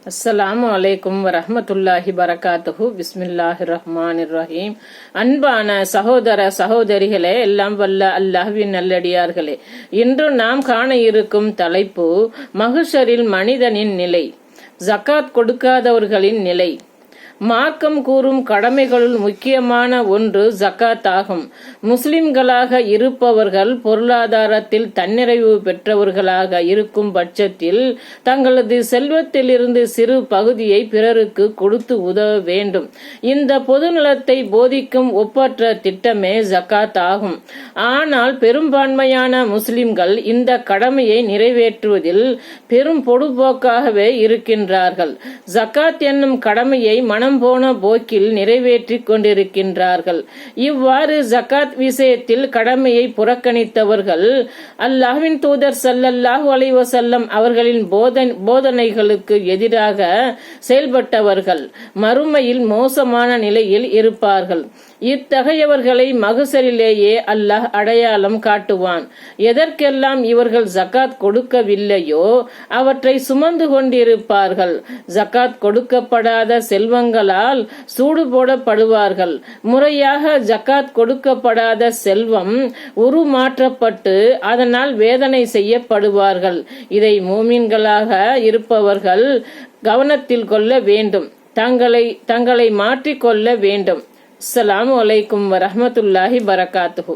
அஸ்ஸலாமு அலைக்கும் வரஹ்மத்துல்லாஹி பரகாத்துஹு. பிஸ்மில்லாஹிர் ரஹ்மானிர் ரஹீம். அன்பான சகோதர சகோதரிகளே, எல்லாம் வல்ல அல்லாஹ்வின் நல்லடியார்களே, இன்று நாம் காண இருக்கும் தலைப்பு மஹ்ஷரில் மனிதனின் நிலை, ஜகாத் கொடுக்காதவர்களின் நிலை. மார்க்கம் கூறும் கடமைகளுள் முக்கியமான ஒன்று ஜகாத் ஆகும். முஸ்லிம்களாக இருப்பவர்கள் பொருளாதாரத்தில் தன்னிறைவு பெற்றவர்களாக இருக்கும் பட்சத்தில் தங்களது செல்வத்திலிருந்து சிறு பகுதியை பிறருக்கு கொடுத்து உதவ வேண்டும். இந்த பொதுநலத்தை போதிக்கும் ஒப்பற்ற திட்டமே ஜகாத் ஆகும். ஆனால் பெரும்பான்மையான முஸ்லிம்கள் இந்த கடமையை நிறைவேற்றுவதில் பெரும் பொடுபோக்காகவே இருக்கின்றார்கள். ஜகாத் என்னும் கடமையை மனம் போன போக்கில் நிறைவேற்றி கொண்டிருக்கின்றார்கள். இவ்வாறு ஜகாத் விஷயத்தில் கடமையை புறக்கணித்தவர்கள் அல்லாஹ்வின் தூதர் ஸல்லல்லாஹு அலைஹி வஸல்லம் அவர்களின் போதனைகளுக்கு எதிராக செயல்பட்டவர்கள் மறுமையில் மோசமான நிலையில் இருப்பார்கள். இத்தகையவர்களை மஹ்ஷரிலேயே அல்லாஹ் அடையாளம் காட்டுவான். எதற்கெல்லாம் இவர்கள் ஜகாத் கொடுக்கவில்லையோ அவற்றை சுமந்து கொண்டிருப்பார்கள். ஜகாத் கொடுக்கப்படாத செல்வங்களால் சூடு போடப்படுவார்கள். முறையாக ஜகாத் கொடுக்கப்படாத செல்வம் உருமாற்றப்பட்டு அதனால் வேதனை செய்யப்படுவார்கள். இதை மூமின்களாக இருப்பவர்கள் கவனத்தில் கொள்ள வேண்டும், தங்களை மாற்றிக்கொள்ள வேண்டும். அஸ்ஸலாமு அலைக்கும் வரஹ்மத்துல்லாஹி பரகாத்துஹு.